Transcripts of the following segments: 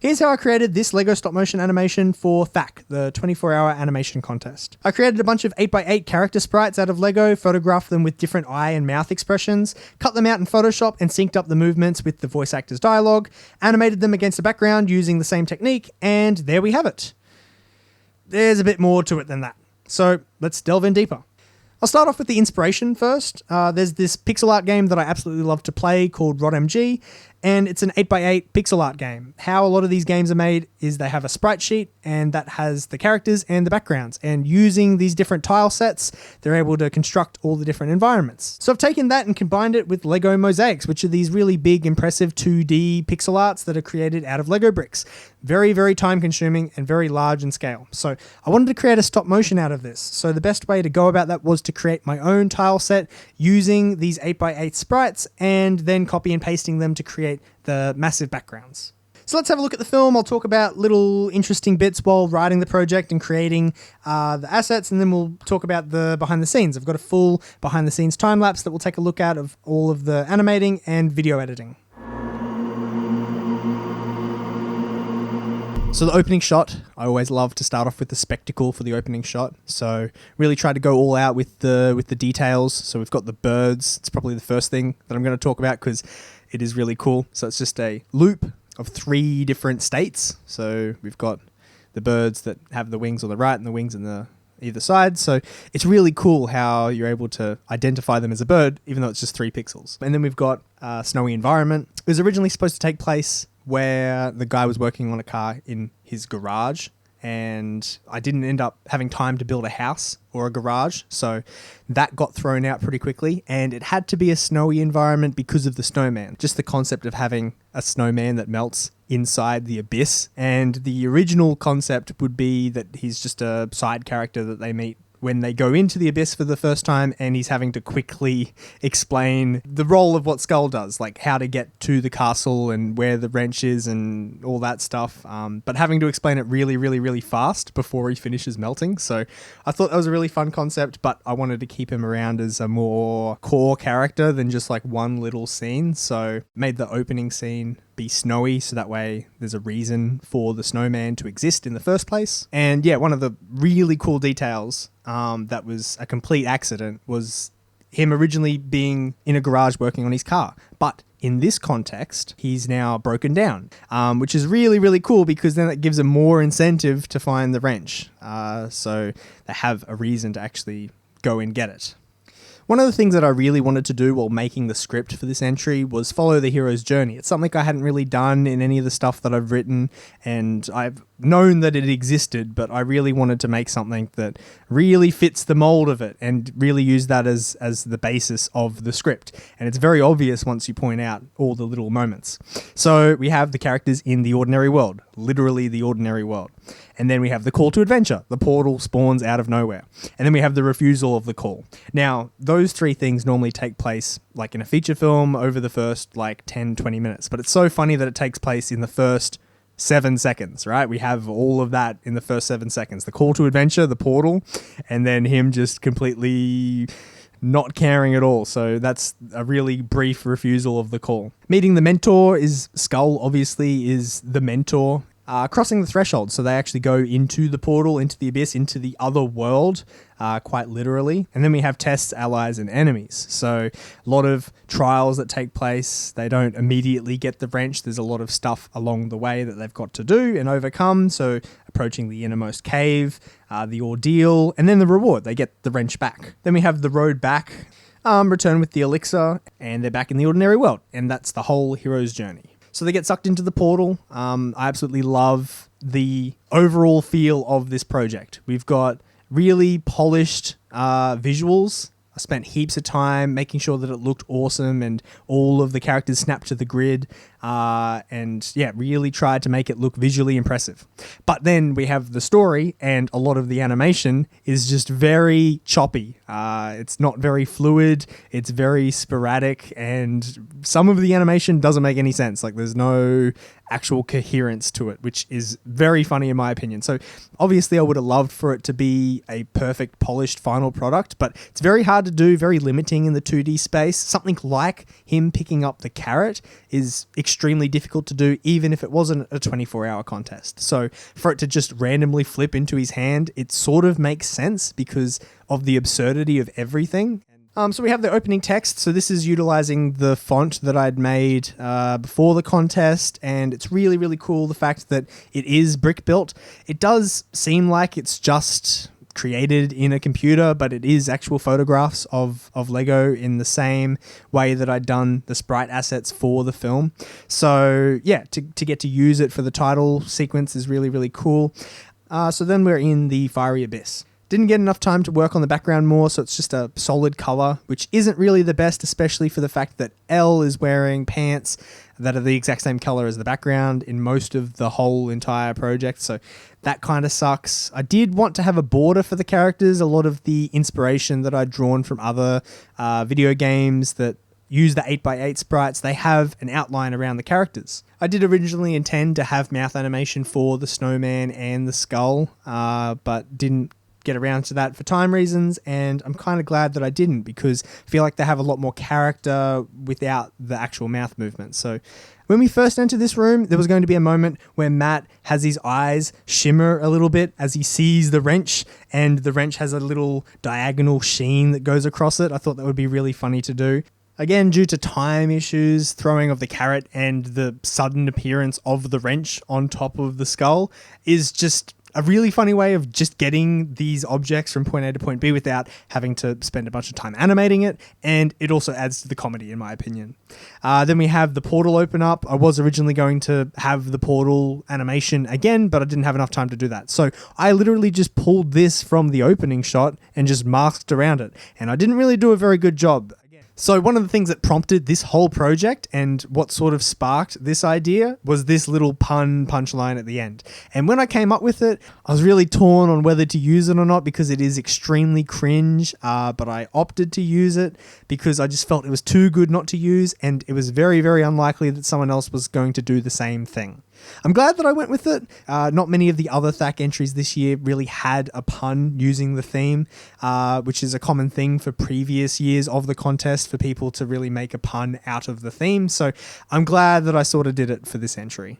Here's how I created this Lego stop motion animation for THAC, the 24-hour animation contest. I created a bunch of 8x8 character sprites out of Lego, photographed them with different eye and mouth expressions, cut them out in Photoshop and synced up the movements with the voice actor's dialogue, animated them against a background using the same technique, and there we have it. There's a bit more to it than that. So let's delve in deeper. I'll start off with the inspiration first. There's this pixel art game that I absolutely love to play called RodMG, and it's an 8x8 pixel art game. How a lot of these games are made is they have a sprite sheet, and that has the characters and the backgrounds. And using these different tile sets, they're able to construct all the different environments. So I've taken that and combined it with Lego mosaics, which are these really big, impressive 2D pixel arts that are created out of Lego bricks. Very, very time consuming and very large in scale. So I wanted to create a stop motion out of this. So the best way to go about that was to create my own tile set using these 8x8 sprites and then copy and pasting them to create the massive backgrounds. So let's have a look at the film. I'll talk about little interesting bits while writing the project and creating the assets, and then we'll talk about the behind the scenes. I've got a full behind the scenes time lapse that we'll take a look at of all of the animating and video editing. So the opening shot, I always love to start off with the spectacle for the opening shot. So really try to go all out with the details. So we've got the birds. It's probably the first thing that I'm going to talk about because it is really cool. So it's just a loop of 3 different states. So we've got the birds that have the wings on the right and the wings on the either side. So it's really cool how you're able to identify them as a bird, even though it's just 3 pixels. And then we've got a snowy environment. It was originally supposed to take place where the guy was working on a car in his garage, and I didn't end up having time to build a house or a garage, so that got thrown out pretty quickly, and it had to be a snowy environment because of the snowman. Just the concept of having a snowman that melts inside the abyss, and the original concept would be that he's just a side character that they meet when they go into the abyss for the first time, and he's having to quickly explain the role of what Skull does, like how to get to the castle and where the wrench is and all that stuff, but having to explain it really, really, really fast before he finishes melting. So I thought that was a really fun concept, but I wanted to keep him around as a more core character than just like one little scene. So made the opening scene be snowy, so that way there's a reason for the snowman to exist in the first place. And yeah, one of the really cool details that was a complete accident was him originally being in a garage working on his car. But in this context, he's now broken down, which is really, really cool because then it gives him more incentive to find the wrench. So they have a reason to actually go and get it. One of the things that I really wanted to do while making the script for this entry was follow the hero's journey. It's something I hadn't really done in any of the stuff that I've written, and I've known that it existed, but I really wanted to make something that really fits the mold of it and really use that as the basis of the script. And it's very obvious once you point out all the little moments. So we have the characters in the ordinary world, literally the ordinary world. And then we have the call to adventure. The portal spawns out of nowhere. And then we have the refusal of the call. Now, those 3 things normally take place like in a feature film over the first like 10, 20 minutes. But it's so funny that it takes place in the first 7 seconds, right? We have all of that in the first 7 seconds. The call to adventure, the portal, and then him just completely not caring at all. So that's a really brief refusal of the call. Meeting the mentor is Skull, obviously, is the mentor. Crossing the threshold, so they actually go into the portal, into the abyss, into the other world, quite literally. And then we have tests, allies, and enemies. So a lot of trials that take place. They don't immediately get the wrench. There's a lot of stuff along the way that they've got to do and overcome. So approaching the innermost cave, the ordeal, and then the reward. They get the wrench back. Then we have the road back, return with the elixir, and they're back in the ordinary world. And that's the whole hero's journey. So they get sucked into the portal. I absolutely love the overall feel of this project. We've got really polished visuals. I spent heaps of time making sure that it looked awesome and all of the characters snapped to the grid. And yeah, really tried to make it look visually impressive. But then we have the story, and a lot of the animation is just very choppy. It's not very fluid. It's very sporadic, and some of the animation doesn't make any sense. Like there's no actual coherence to it, which is very funny in my opinion. So obviously I would have loved for it to be a perfect polished final product, but it's very hard to do, very limiting in the 2D space. Something like him picking up the carrot is extremely extremely difficult to do, even if it wasn't a 24-hour contest. So for it to just randomly flip into his hand, it sort of makes sense because of the absurdity of everything. So we have the opening text. So this is utilizing the font that I'd made before the contest, and it's really, really cool, the fact that it is brick built. It does seem like it's just created in a computer, but it is actual photographs of Lego in the same way that I'd done the sprite assets for the film. So yeah, to get to use it for the title sequence is really, really cool. So then we're in the Fiery Abyss. Didn't get enough time to work on the background more, so it's just a solid color, which isn't really the best, especially for the fact that Elle is wearing pants that are the exact same color as the background in most of the whole entire project, so that kind of sucks. I did want to have a border for the characters. A lot of the inspiration that I'd drawn from other video games that use the 8x8 sprites, they have an outline around the characters. I did originally intend to have mouth animation for the snowman and the skull, but didn't get around to that for time reasons, and I'm kind of glad that I didn't, because I feel like they have a lot more character without the actual mouth movement. So when we first entered this room, there was going to be a moment where Matt has his eyes shimmer a little bit as he sees the wrench, and the wrench has a little diagonal sheen that goes across it. I thought that would be really funny to do. Again, due to time issues, throwing of the carrot and the sudden appearance of the wrench on top of the skull is just a really funny way of just getting these objects from point A to point B without having to spend a bunch of time animating it, and it also adds to the comedy, in my opinion. Then we have the portal open up. I was originally going to have the portal animation again, but I didn't have enough time to do that. So I literally just pulled this from the opening shot and just masked around it, and I didn't really do a very good job. So one of the things that prompted this whole project and what sort of sparked this idea was this little punchline at the end. And when I came up with it, I was really torn on whether to use it or not, because it is extremely cringe, but I opted to use it because I just felt it was too good not to use, and it was very, very unlikely that someone else was going to do the same thing. I'm glad that I went with it. Not many of the other THAC entries this year really had a pun using the theme, which is a common thing for previous years of the contest, for people to really make a pun out of the theme. So I'm glad that I sort of did it for this entry.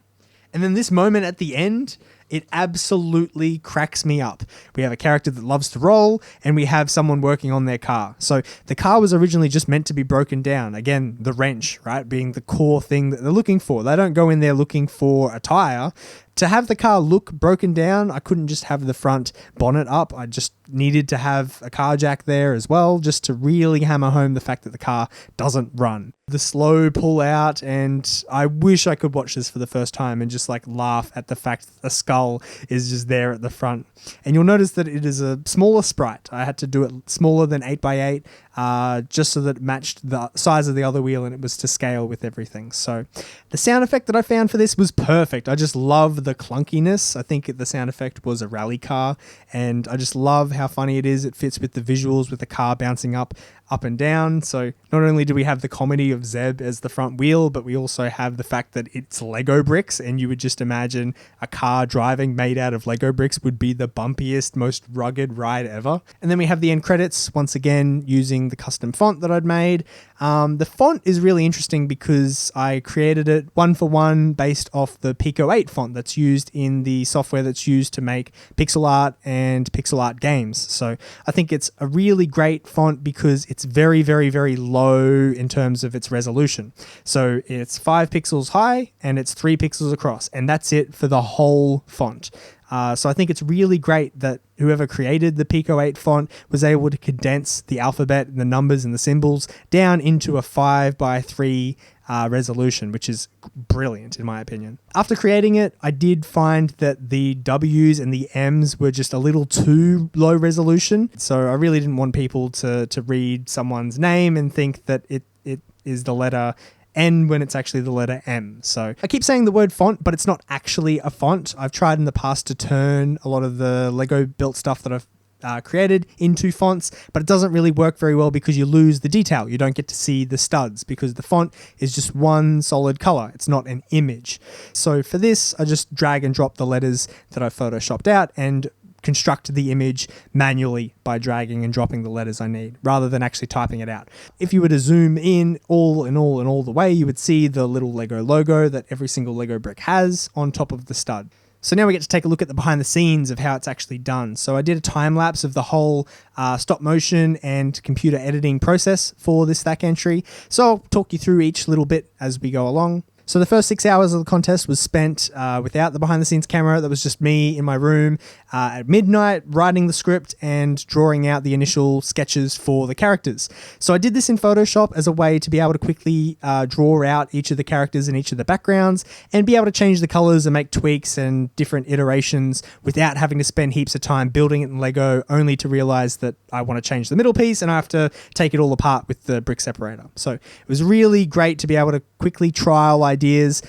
And then this moment at the end, it absolutely cracks me up. We have a character that loves to roll, and we have someone working on their car. So the car was originally just meant to be broken down. Again, the wrench, right, being the core thing that they're looking for. They don't go in there looking for a tire. To have the car look broken down, I couldn't just have the front bonnet up. I just needed to have a car jack there as well, just to really hammer home the fact that the car doesn't run. The slow pull out, and I wish I could watch this for the first time and just like laugh at the fact that the skull is just there at the front. And you'll notice that it is a smaller sprite. I had to do it smaller than 8x8, just so that it matched the size of the other wheel and it was to scale with everything. So the sound effect that I found for this was perfect. I just love the clunkiness. I think the sound effect was a rally car, and I just love how funny it is. It fits with the visuals with the car bouncing up and down. So not only do we have the comedy of Zeb as the front wheel, but we also have the fact that it's Lego bricks, and you would just imagine a car driving made out of Lego bricks would be the bumpiest, most rugged ride ever. And then we have the end credits, once again using the custom font that I'd made. The font is really interesting because I created it one for one based off the Pico 8 font that's used in the software that's used to make pixel art and pixel art games. So I think it's a really great font because it's very, very, very low in terms of its resolution. So it's 5 pixels high and it's 3 pixels across, and that's it for the whole font. So I think it's really great that whoever created the Pico 8 font was able to condense the alphabet and the numbers and the symbols down into a 5:3 resolution, which is brilliant in my opinion. After creating it, I did find that the W's and the M's were just a little too low resolution. So I really didn't want people to read someone's name and think that it is the letter N when it's actually the letter M. So I keep saying the word font, but it's not actually a font. I've tried in the past to turn a lot of the Lego built stuff that I've created into fonts, but it doesn't really work very well because you lose the detail. You don't get to see the studs because the font is just one solid color. It's not an image. So for this, I just drag and drop the letters that I photoshopped out and construct the image manually by dragging and dropping the letters I need, rather than actually typing it out. If you were to zoom in all the way, you would see the little Lego logo that every single Lego brick has on top of the stud. So now we get to take a look at the behind the scenes of how it's actually done. So I did a time lapse of the whole stop motion and computer editing process for this THAC entry. So I'll talk you through each little bit as we go along. So the first 6 hours of the contest was spent without the behind the scenes camera. That was just me in my room at midnight writing the script and drawing out the initial sketches for the characters. So I did this in Photoshop as a way to be able to quickly draw out each of the characters and each of the backgrounds and be able to change the colors and make tweaks and different iterations without having to spend heaps of time building it in Lego, only to realize that I want to change the middle piece and I have to take it all apart with the brick separator. So it was really great to be able to quickly trial ideas.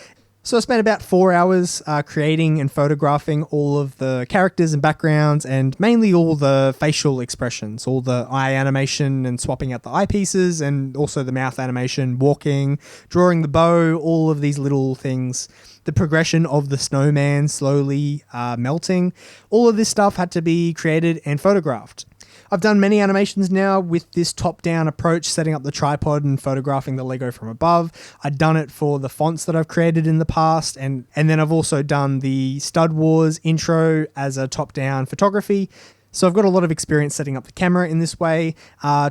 So I spent about 4 hours creating and photographing all of the characters and backgrounds, and mainly all the facial expressions, all the eye animation and swapping out the eyepieces, and also the mouth animation, walking, drawing the bow, all of these little things. The progression of the snowman slowly melting. All of this stuff had to be created and photographed. I've done many animations now with this top-down approach, setting up the tripod and photographing the Lego from above. I've done it for the fonts that I've created in the past, and then I've also done the Stud Wars intro as a top-down photography. So I've got a lot of experience setting up the camera in this way.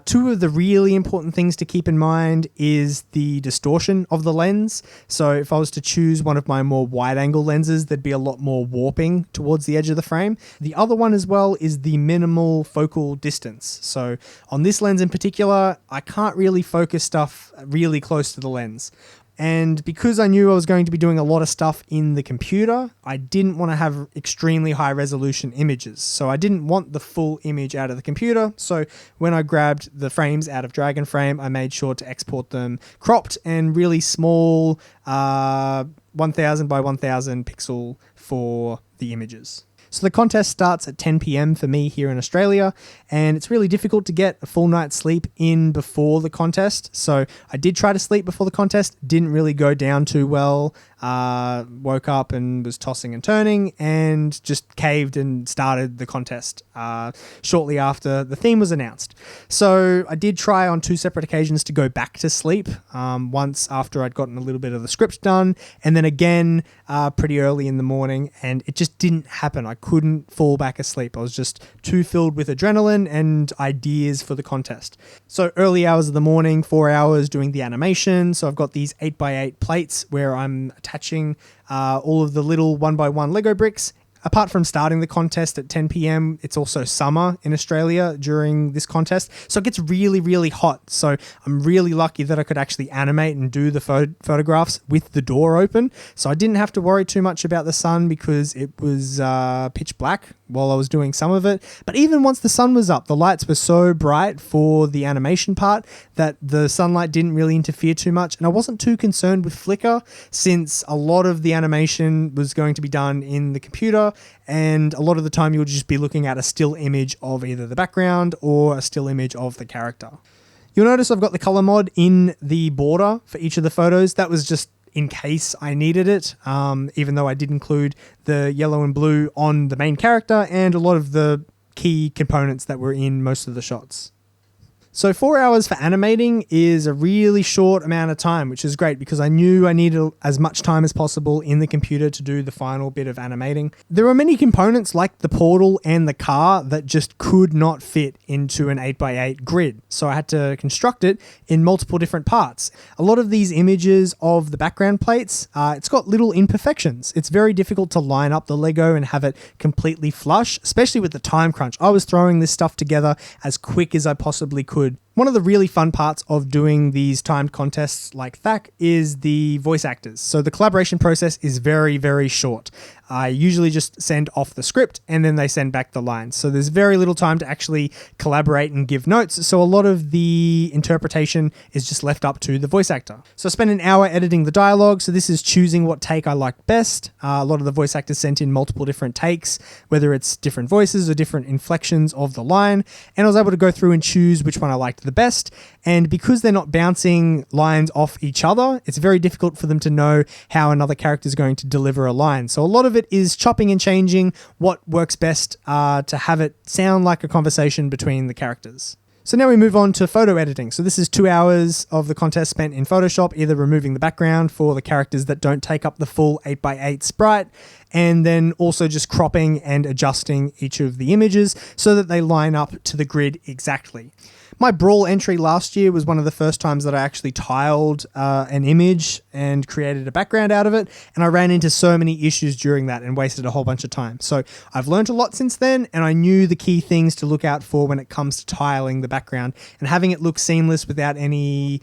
Two of the really important things to keep in mind is the distortion of the lens. So if I was to choose one of my more wide angle lenses, there'd be a lot more warping towards the edge of the frame. The other one as well is the minimal focal distance. So on this lens in particular, I can't really focus stuff really close to the lens. And because I knew I was going to be doing a lot of stuff in the computer, I didn't want to have extremely high resolution images. So I didn't want the full image out of the computer. So when I grabbed the frames out of Dragon Frame, I made sure to export them cropped and really small, 1000 by 1000 pixel for the images. So the contest starts at 10 p.m. for me here in Australia, and it's really difficult to get a full night's sleep in before the contest. So I did try to sleep before the contest, didn't really go down too well. Woke up and was tossing and turning and just caved and started the contest shortly after the theme was announced. So I did try on 2 separate occasions to go back to sleep, once after I'd gotten a little bit of the script done, and then again pretty early in the morning, and it just didn't happen. I couldn't fall back asleep. I was just too filled with adrenaline and ideas for the contest. So early hours of the morning, 4 hours doing the animation. So I've got these 8x8 plates where I'm attaching all of the little 1x1 Lego bricks. Apart from starting the contest at 10 p.m, it's also summer in Australia during this contest. So it gets really, really hot. So I'm really lucky that I could actually animate and do the photographs with the door open. So I didn't have to worry too much about the sun because it was pitch black while I was doing some of it. But even once the sun was up, the lights were so bright for the animation part that the sunlight didn't really interfere too much. And I wasn't too concerned with flicker, since a lot of the animation was going to be done in the computer, and a lot of the time you'll just be looking at a still image of either the background or a still image of the character. You'll notice I've got the color mod in the border for each of the photos. That was just in case I needed it, even though I did include the yellow and blue on the main character and a lot of the key components that were in most of the shots. So 4 hours for animating is a really short amount of time, which is great because I knew I needed as much time as possible in the computer to do the final bit of animating. There are many components like the portal and the car that just could not fit into an 8x8 grid. So I had to construct it in multiple different parts. A lot of these images of the background plates, it's got little imperfections. It's very difficult to line up the Lego and have it completely flush, especially with the time crunch. I was throwing this stuff together as quick as I possibly could. One of the really fun parts of doing these timed contests like THAC is the voice actors. So the collaboration process is very, very short. I usually just send off the script and then they send back the lines. So there's very little time to actually collaborate and give notes. So a lot of the interpretation is just left up to the voice actor. So I spent an hour editing the dialogue. So this is choosing what take I like best. A lot of the voice actors sent in multiple different takes, whether it's different voices or different inflections of the line. And I was able to go through and choose which one I liked the best. And because they're not bouncing lines off each other, it's very difficult for them to know how another character is going to deliver a line. So a lot of of it is chopping and changing what works best to have it sound like a conversation between the characters. So now we move on to photo editing. So this is 2 hours of the contest spent in Photoshop, either removing the background for the characters that don't take up the full 8x8 sprite, and then also just cropping and adjusting each of the images so that they line up to the grid exactly. My Brawl entry last year was one of the first times that I actually tiled an image and created a background out of it, and I ran into so many issues during that and wasted a whole bunch of time. So I've learned a lot since then, and I knew the key things to look out for when it comes to tiling the background and having it look seamless without any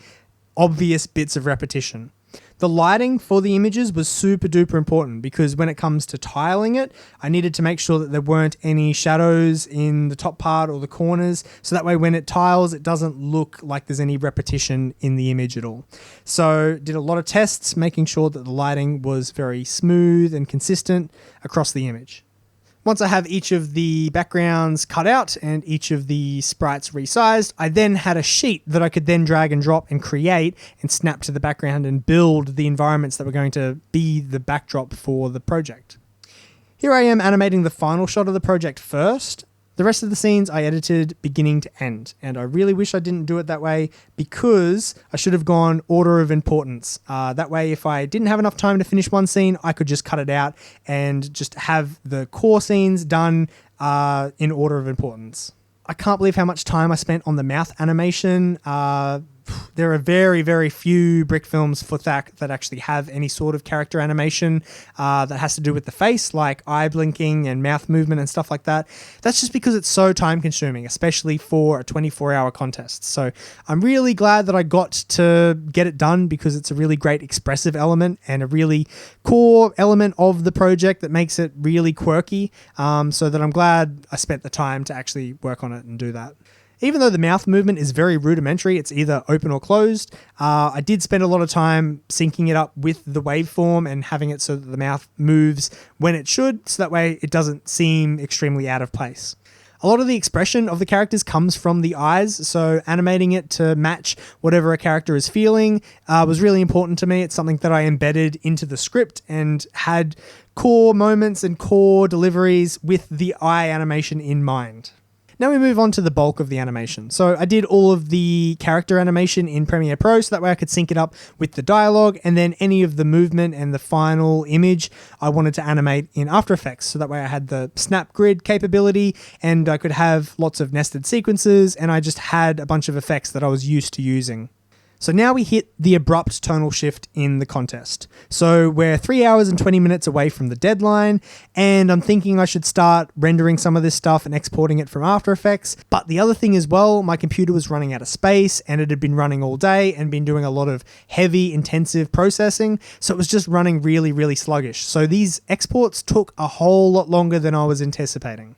obvious bits of repetition. The lighting for the images was super duper important because when it comes to tiling it, I needed to make sure that there weren't any shadows in the top part or the corners. So that way when it tiles, it doesn't look like there's any repetition in the image at all. So did a lot of tests, making sure that the lighting was very smooth and consistent across the image. Once I have each of the backgrounds cut out and each of the sprites resized, I then had a sheet that I could then drag and drop and create and snap to the background and build the environments that were going to be the backdrop for the project. Here I am animating the final shot of the project first. The rest of the scenes I edited beginning to end, and I really wish I didn't do it that way because I should have gone order of importance. That way, if I didn't have enough time to finish one scene, I could just cut it out and just have the core scenes done in order of importance. I can't believe how much time I spent on the mouth animation. There are very, very few brick films for THAC that actually have any sort of character animation that has to do with the face, like eye blinking and mouth movement and stuff like that. That's just because it's so time consuming, especially for a 24-hour contest. So I'm really glad that I got to get it done because it's a really great expressive element and a really core element of the project that makes it really quirky. So that I'm glad I spent the time to actually work on it and do that. Even though the mouth movement is very rudimentary, it's either open or closed, I did spend a lot of time syncing it up with the waveform and having it so that the mouth moves when it should, so that way it doesn't seem extremely out of place. A lot of the expression of the characters comes from the eyes, so animating it to match whatever a character is feeling was really important to me. It's something that I embedded into the script and had core moments and core deliveries with the eye animation in mind. Now we move on to the bulk of the animation. So I did all of the character animation in Premiere Pro so that way I could sync it up with the dialogue, and then any of the movement and the final image I wanted to animate in After Effects. So that way I had the snap grid capability and I could have lots of nested sequences, and I just had a bunch of effects that I was used to using. So now we hit the abrupt tonal shift in the contest. So we're 3 hours and 20 minutes away from the deadline, and I'm thinking I should start rendering some of this stuff and exporting it from After Effects. But the other thing as well, my computer was running out of space and it had been running all day and been doing a lot of heavy, intensive processing. So it was just running really, really sluggish. So these exports took a whole lot longer than I was anticipating.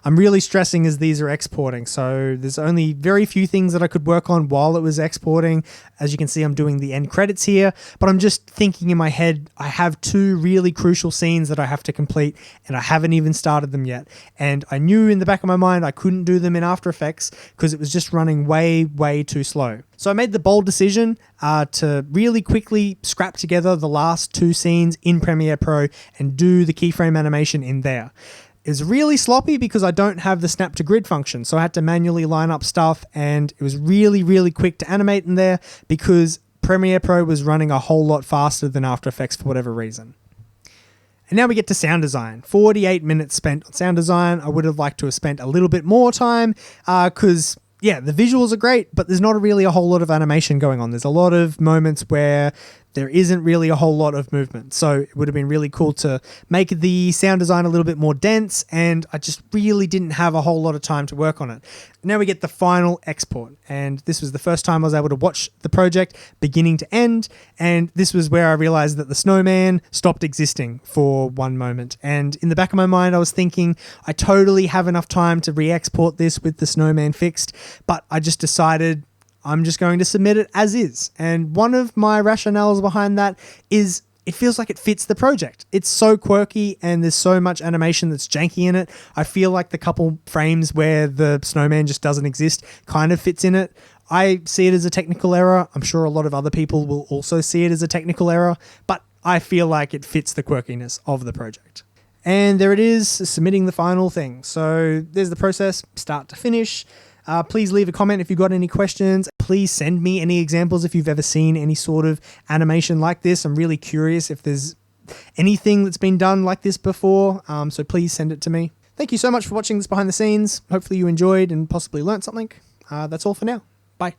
I'm really stressing as these are exporting, so there's only very few things that I could work on while it was exporting. As you can see, I'm doing the end credits here, but I'm just thinking in my head, I have 2 really crucial scenes that I have to complete, and I haven't even started them yet. And I knew in the back of my mind I couldn't do them in After Effects because it was just running way, way too slow. So I made the bold decision to really quickly scrap together the last 2 scenes in Premiere Pro and do the keyframe animation in there. It was really sloppy because I don't have the snap to grid function, so I had to manually line up stuff, and it was really, really quick to animate in there because Premiere Pro was running a whole lot faster than After Effects for whatever reason. And now we get to sound design. 48 minutes spent on sound design. I would have liked to have spent a little bit more time because yeah, the visuals are great, but there's not really a whole lot of animation going on. There's a lot of moments where there isn't really a whole lot of movement. So it would have been really cool to make the sound design a little bit more dense, and I just really didn't have a whole lot of time to work on it. Now we get the final export, and this was the first time I was able to watch the project beginning to end, and this was where I realized that the snowman stopped existing for one moment. And in the back of my mind, I was thinking, I totally have enough time to re-export this with the snowman fixed, but I just decided I'm just going to submit it as is. And one of my rationales behind that is it feels like it fits the project. It's so quirky and there's so much animation that's janky in it. I feel like the couple frames where the snowman just doesn't exist kind of fits in it. I see it as a technical error. I'm sure a lot of other people will also see it as a technical error, but I feel like it fits the quirkiness of the project. And there it is, submitting the final thing. So there's the process, start to finish. Please leave a comment if you've got any questions. Please send me any examples if you've ever seen any sort of animation like this. I'm really curious if there's anything that's been done like this before. So please send it to me. Thank you so much for watching this behind the scenes. Hopefully you enjoyed and possibly learnt something. That's all for now.